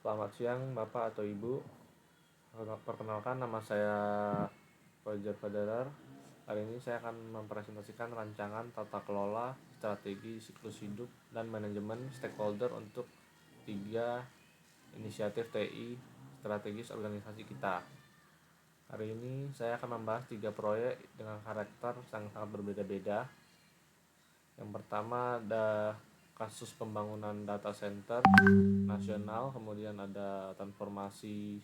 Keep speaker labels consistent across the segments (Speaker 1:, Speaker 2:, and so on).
Speaker 1: Selamat siang Bapak atau Ibu. Perkenalkan, nama saya Fajar Fadarar. Hari ini saya akan mempresentasikan rancangan tata kelola, strategi siklus hidup, dan manajemen stakeholder untuk 3 inisiatif TI strategis organisasi kita. Hari ini saya akan membahas 3 proyek dengan karakter sangat berbeda-beda. Yang pertama ada kasus pembangunan data center nasional, kemudian ada transformasi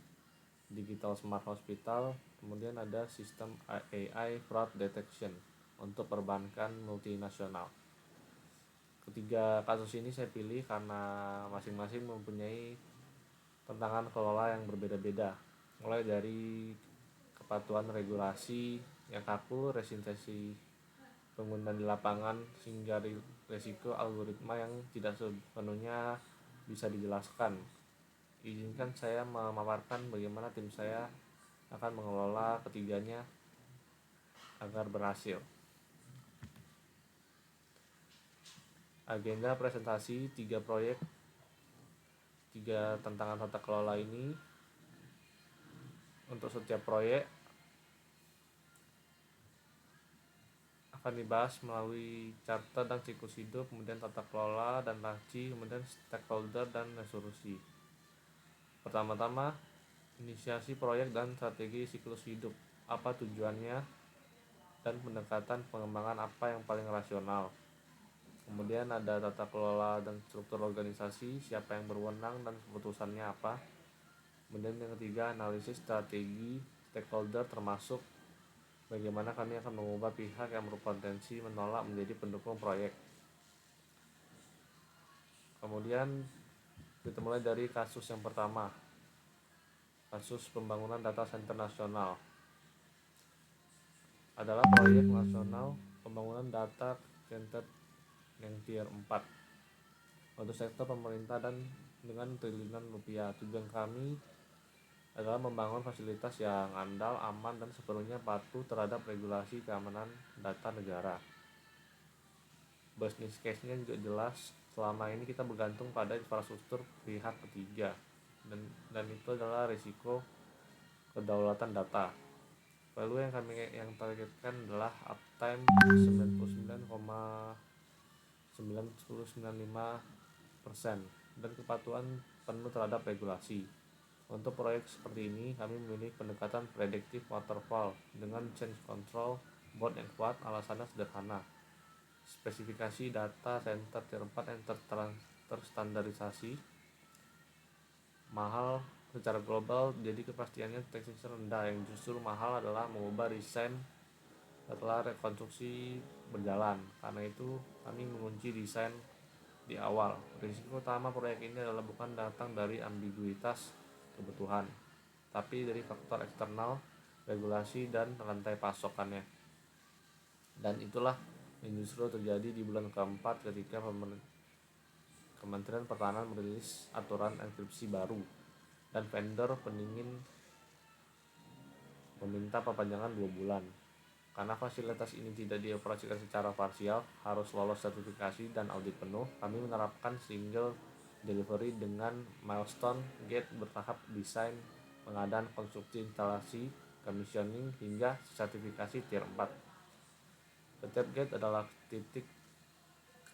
Speaker 1: digital smart hospital, kemudian ada sistem AI fraud detection untuk perbankan multinasional. Ketiga kasus ini saya pilih karena masing-masing mempunyai tantangan kelola yang berbeda-beda, mulai dari kepatuhan regulasi yang kaku, resistensi penggunaan di lapangan, hingga risiko algoritma yang tidak sepenuhnya bisa dijelaskan. Izinkan saya memaparkan bagaimana tim saya akan mengelola ketiganya agar berhasil. Agenda presentasi 3 proyek, 3 tantangan tata kelola ini. Untuk setiap proyek akan dibahas melalui charter dan siklus hidup, kemudian tata kelola dan laci, kemudian stakeholder dan resolusi. Pertama-tama, inisiasi proyek dan strategi siklus hidup. Apa tujuannya dan pendekatan pengembangan apa yang paling rasional. Kemudian ada tata kelola dan struktur organisasi, siapa yang berwenang dan keputusannya apa. Kemudian yang ketiga, analisis strategi stakeholder, termasuk bagaimana kami akan mengubah pihak yang berpotensi menolak menjadi pendukung proyek. Kemudian kita mulai dari kasus yang pertama, kasus pembangunan data center nasional. Adalah proyek nasional pembangunan data center yang tier 4 untuk sektor pemerintah dan dengan triliunan rupiah. Tujuan kami adalah membangun fasilitas yang andal, aman, dan sepenuhnya patuh terhadap regulasi keamanan data negara. Business case-nya juga jelas. Selama ini kita bergantung pada infrastruktur pihak ketiga, dan itu adalah risiko kedaulatan data. Value yang kami targetkan adalah uptime 99,995% dan kepatuhan penuh terhadap regulasi. Untuk proyek seperti ini, kami memilih pendekatan predictive waterfall dengan change control board yang kuat. Alasannya sederhana. Spesifikasi data center tier 4 yang terstandarisasi, mahal secara global, jadi kepastiannya teknisnya rendah. Yang justru mahal adalah mengubah desain setelah rekonstruksi berjalan. Karena itu kami mengunci desain di awal. Risiko utama proyek ini adalah bukan datang dari ambiguitas kebutuhan, tapi dari faktor eksternal, regulasi, dan rantai pasokannya. Dan itulah yang justru terjadi di bulan keempat ketika Kementerian Pertahanan merilis aturan enkripsi baru dan vendor pendingin meminta perpanjangan 2 bulan. Karena fasilitas ini tidak dioperasikan secara parsial, harus lolos sertifikasi dan audit penuh, kami menerapkan single delivery dengan milestone gate bertahap: desain, pengadaan, konstruksi, instalasi, commissioning, hingga sertifikasi tier 4. Setiap gate adalah titik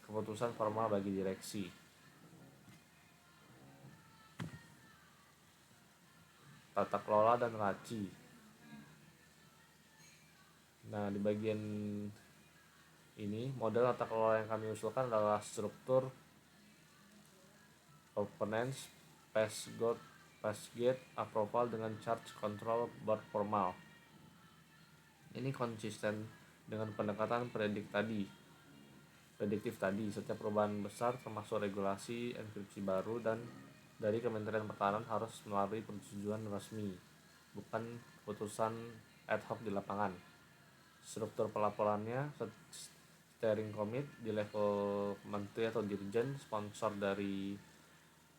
Speaker 1: keputusan formal bagi direksi. Tata kelola dan laci. Nah, di bagian ini, model tata kelola yang kami usulkan adalah struktur governance, passgate, approval dengan charge control board formal. Ini konsisten dengan pendekatan prediktif tadi. Setiap perubahan besar, termasuk regulasi enkripsi baru dan dari Kementerian Pertahanan, harus melalui persetujuan resmi, bukan keputusan ad hoc di lapangan. Struktur pelaporannya: steering committee di level menteri atau dirjen, sponsor dari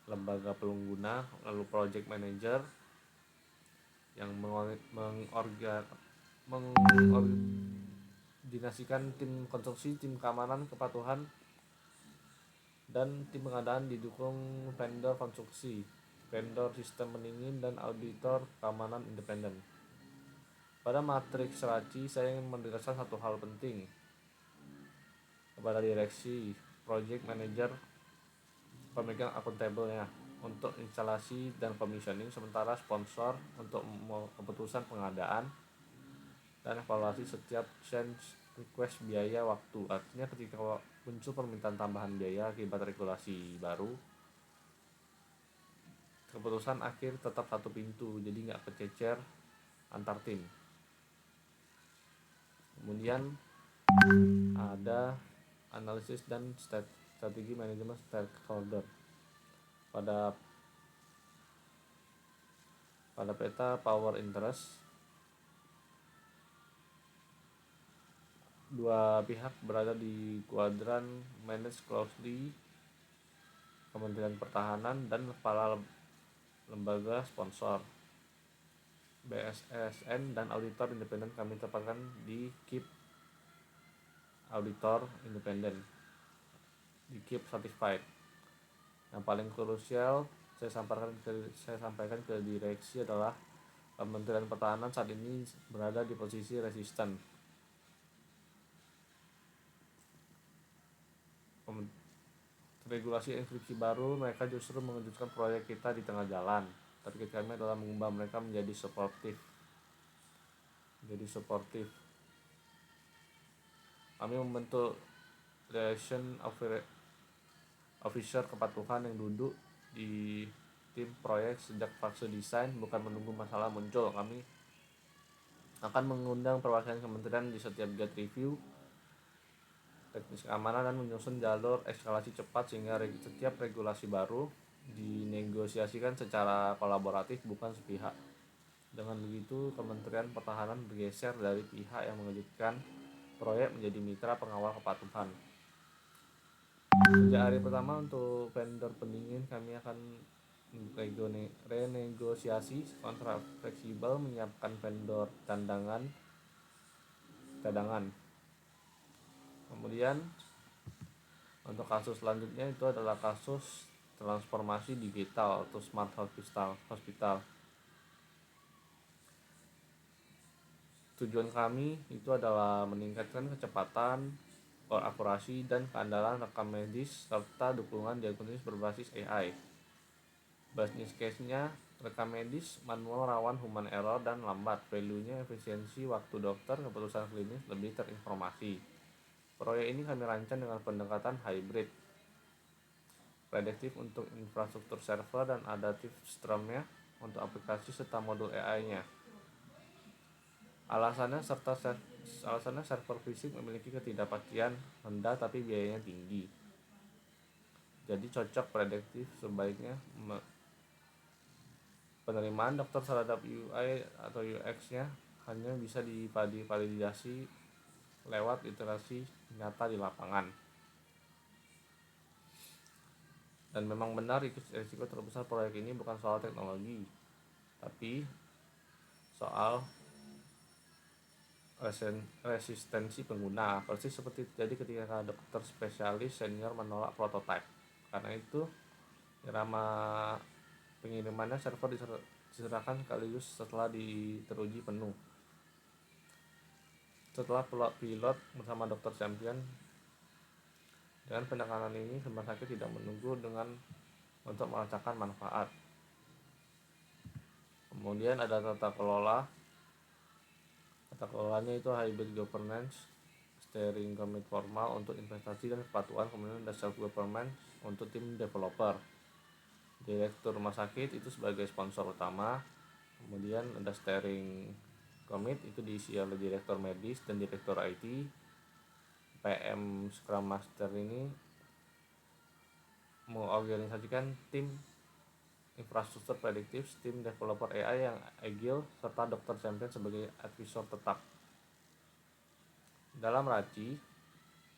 Speaker 1: lembaga pengguna, lalu project manager yang mengordinasikan tim konstruksi, tim keamanan, kepatuhan, dan tim pengadaan, didukung vendor konstruksi. vendor sistem pendingin, dan auditor keamanan independen. Pada matriks RACI, saya ingin menegaskan satu hal penting kepada direksi, project manager, pemegang akuntabelnya untuk instalasi dan commissioning, sementara sponsor untuk keputusan pengadaan dan evaluasi setiap change request biaya waktu. Artinya ketika muncul permintaan tambahan biaya akibat regulasi baru, keputusan akhir tetap satu pintu, jadi nggak kececer antar tim. Kemudian ada analisis dan strategi manajemen stakeholder. Pada peta power interest, dua pihak berada di kuadran manage closely, Kementerian Pertahanan dan kepala lembaga sponsor, BSSN, dan auditor independen kami tempatkan di KIP auditor independen, di KIP certified. Yang paling krusial saya sampaikan ke direksi adalah Kementerian Pertahanan saat ini berada di posisi resisten. Regulasi inskripsi baru, mereka justru mengejutkan proyek kita di tengah jalan. Target kami adalah mengubah mereka menjadi suportif. Kami membentuk liaison officer kepatuhan yang duduk di tim proyek sejak fase desain, bukan menunggu masalah muncul. Kami akan mengundang perwakilan kementerian di setiap gate review teknis keamanan dan menyusun jalur eskalasi cepat sehingga setiap regulasi baru dinegosiasikan secara kolaboratif, bukan sepihak. Dengan begitu, Kementerian Pertahanan bergeser dari pihak yang mengejutkan proyek menjadi mitra pengawal kepatuhan. Sejak hari pertama untuk vendor pendingin, kami akan renegosiasi kontrak fleksibel, menyiapkan vendor cadangan. Kemudian untuk kasus selanjutnya itu adalah kasus transformasi digital atau smart hospital. Tujuan kami itu adalah meningkatkan kecepatan, akurasi, dan keandalan rekam medis serta dukungan diagnosis berbasis AI. Business case-nya, rekam medis manual rawan human error dan lambat. Value-nya efisiensi waktu dokter, keputusan klinis lebih terinformasi. Proyek ini kami rancang dengan pendekatan hybrid, prediktif untuk infrastruktur server dan adaptif streamnya untuk aplikasi serta modul AI-nya. Alasannya server fisik memiliki ketidakpastian rendah tapi biayanya tinggi. Jadi cocok prediktif, sebaiknya penerimaan dokter terhadap UI atau UX-nya hanya bisa divalidasi lewat iterasi nyata di lapangan. Dan memang benar risiko terbesar proyek ini bukan soal teknologi, tapi soal resistensi pengguna, persis seperti terjadi ketika dokter spesialis senior menolak prototipe. Karena itu, irama pengirimannya server diserahkan sekaligus setelah teruji penuh. Setelah pilot bersama dokter champion, dengan pendekatan ini rumah sakit tidak menunggu untuk merasakan manfaat. Kemudian ada tata kelola. Tata kelolanya itu hybrid governance, steering committee formal untuk investasi dan kepatuhan, kemudian ada self governance untuk tim developer. Direktur rumah sakit itu sebagai sponsor utama. Kemudian ada steering committee itu diisi oleh direktur medis dan direktur IT. PM Scrum Master ini mengorganisasikan tim infrastruktur prediktif, tim developer AI yang agile, serta dokter champion sebagai advisor tetap. Dalam RACI,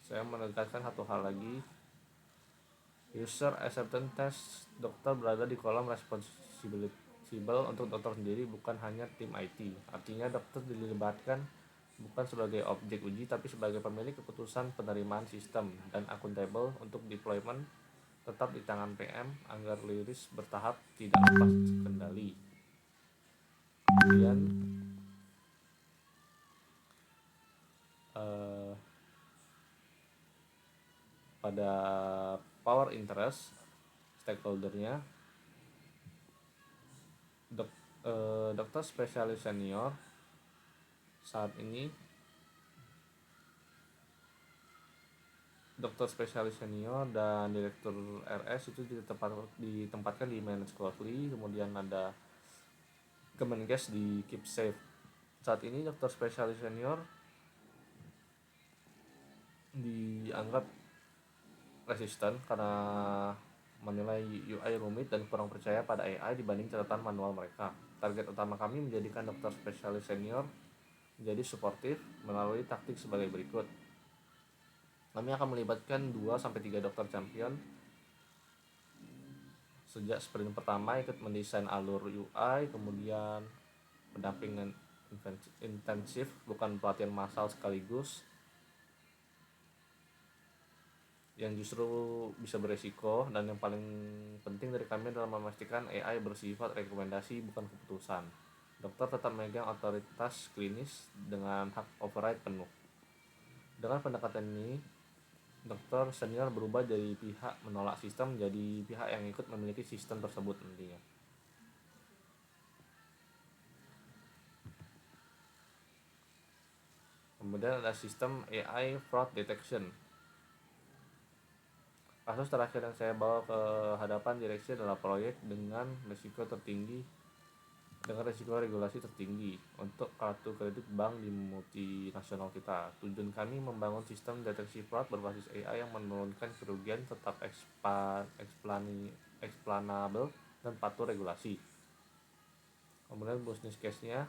Speaker 1: saya menegaskan satu hal lagi, user acceptance test dokter berada di kolom responsible untuk dokter sendiri, bukan hanya tim IT. Artinya dokter dilibatkan bukan sebagai objek uji tapi sebagai pemilik keputusan penerimaan sistem dan accountable untuk deployment tetap di tangan PM agar rilis bertahap tidak lepas kendali. Kemudian pada power interest stakeholdernya, dokter spesialis senior saat ini, dokter spesialis senior dan direktur RS itu ditempatkan di manage closely. Kemudian ada Kemenkes di keep safe. Saat ini dokter spesialis senior dianggap resisten karena menilai UI rumit dan kurang percaya pada AI dibanding catatan manual mereka. Target utama kami menjadikan dokter spesialis senior menjadi suportif melalui taktik sebagai berikut. Kami akan melibatkan 2-3 dokter champion sejak sprint pertama, ikut mendesain alur UI, kemudian pendampingan intensif, bukan pelatihan massal sekaligus yang justru bisa beresiko. Dan yang paling penting dari kami adalah memastikan AI bersifat rekomendasi bukan keputusan. Dokter tetap memegang otoritas klinis dengan hak override penuh. Dengan pendekatan ini, dokter senior berubah dari pihak menolak sistem menjadi pihak yang ikut memiliki sistem tersebut nantinya. Kemudian ada sistem AI fraud detection. Kasus terakhir yang saya bawa ke hadapan direksi adalah proyek dengan risiko regulasi tertinggi untuk kartu kredit bank di multinasional kita. Tujuan kami membangun sistem deteksi fraud berbasis AI yang menurunkan kerugian tetap explainable dan patuh regulasi. Kemudian business case-nya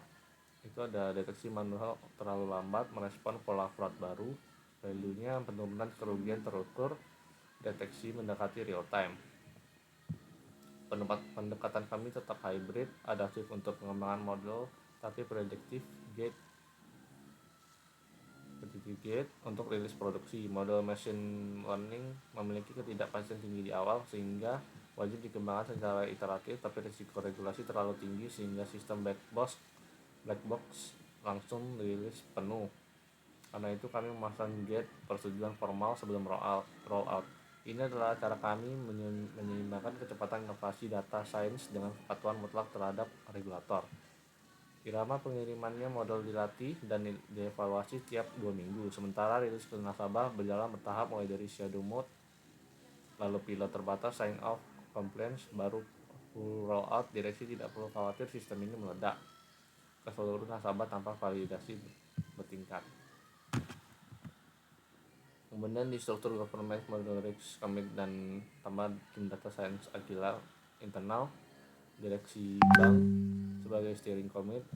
Speaker 1: itu ada deteksi manual terlalu lambat merespon pola fraud baru, value-nya penurunan kerugian terukur, deteksi mendekati real time. Pendekatan kami tetap hybrid, adaptif untuk pengembangan model, tapi prediktif gate untuk rilis produksi. Model machine learning memiliki ketidakpastian tinggi di awal sehingga wajib dikembangkan secara iteratif, tapi risiko regulasi terlalu tinggi sehingga sistem black box langsung rilis penuh. Karena itu kami memasang gate persetujuan formal sebelum roll out. Ini adalah cara kami menyeimbangkan kecepatan inovasi data science dengan kepatuhan mutlak terhadap regulator. Irama pengirimannya model dilatih dan dievaluasi tiap 2 minggu. Sementara rilis ke nasabah berjalan bertahap mulai dari shadow mode, lalu pilot terbatas, sign off, compliance, baru full rollout. Direksi tidak perlu khawatir sistem ini meledak ke seluruh nasabah tanpa validasi bertingkat. Kemudian di struktur governance model risk commit dan tambah tim data science Agila internal, direksi bank sebagai steering commit,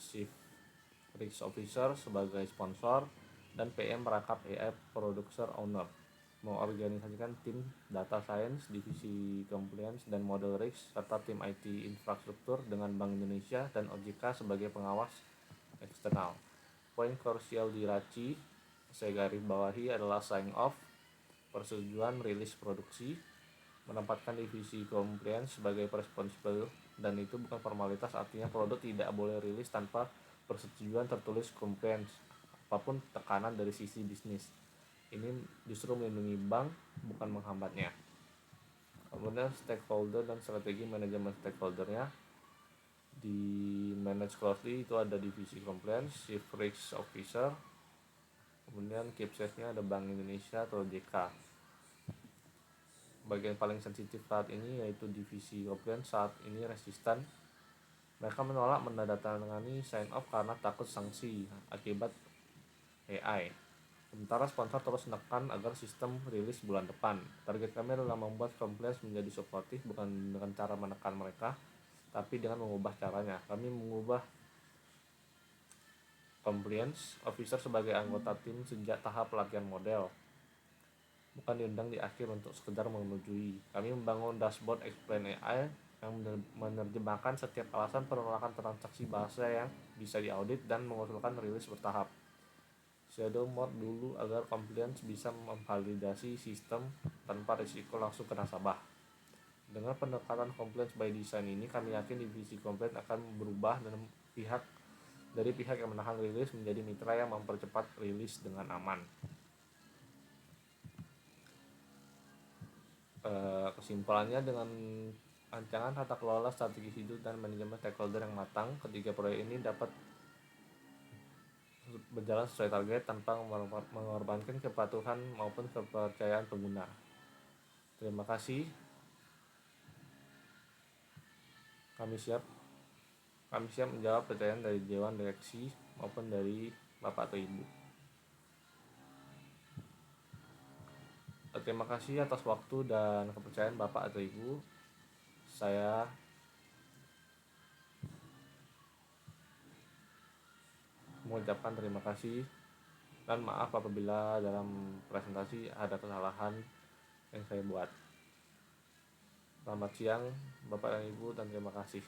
Speaker 1: chief risk officer sebagai sponsor, dan PM merangkap AI producer owner, mengorganisasikan tim data science, divisi compliance dan model risk, serta tim IT infrastruktur dengan Bank Indonesia dan OJK sebagai pengawas eksternal. Poin krusial di RACI saya garis bawahi adalah sign off, persetujuan rilis produksi, menempatkan divisi compliance sebagai responsible, dan itu bukan formalitas, artinya produk tidak boleh rilis tanpa persetujuan tertulis compliance apapun tekanan dari sisi bisnis. Ini justru melindungi bank, bukan menghambatnya. Kemudian stakeholder dan strategi manajemen stakeholdernya di manage closely itu ada divisi compliance, chief risk officer, kemudian keep safe-nya ada Bank Indonesia atau JK. Bagian paling sensitif saat ini yaitu divisi compliance saat ini resisten. Mereka menolak menandatangani sign off karena takut sanksi akibat AI. Sementara sponsor terus menekan agar sistem rilis bulan depan. Target kami adalah membuat compliance menjadi suportif, bukan dengan cara menekan mereka, tapi dengan mengubah caranya. Kami mengubah compliance officer sebagai anggota tim sejak tahap pelatihan model, bukan diundang di akhir untuk sekedar menyetujui. Kami membangun dashboard explain AI yang menerjemahkan setiap alasan penolakan transaksi bahasa yang bisa diaudit dan mengusulkan rilis bertahap. shadow mode dulu agar compliance bisa memvalidasi sistem tanpa risiko langsung ke nasabah. Dengan pendekatan compliance by design ini, kami yakin divisi compliance akan berubah dari pihak yang menahan rilis menjadi mitra yang mempercepat rilis dengan aman. Kesimpulannya, dengan rancangan tata kelola strategi hidup dan manajemen stakeholder yang matang, ketiga proyek ini dapat berjalan sesuai target tanpa mengorbankan kepatuhan maupun kepercayaan pengguna. Terima kasih. Kami siap menjawab pertanyaan dari Dewan Direksi maupun dari Bapak atau Ibu. Terima kasih atas waktu dan kepercayaan Bapak atau Ibu. Saya mengucapkan terima kasih dan maaf apabila dalam presentasi ada kesalahan yang saya buat. Selamat siang Bapak dan Ibu, dan terima kasih.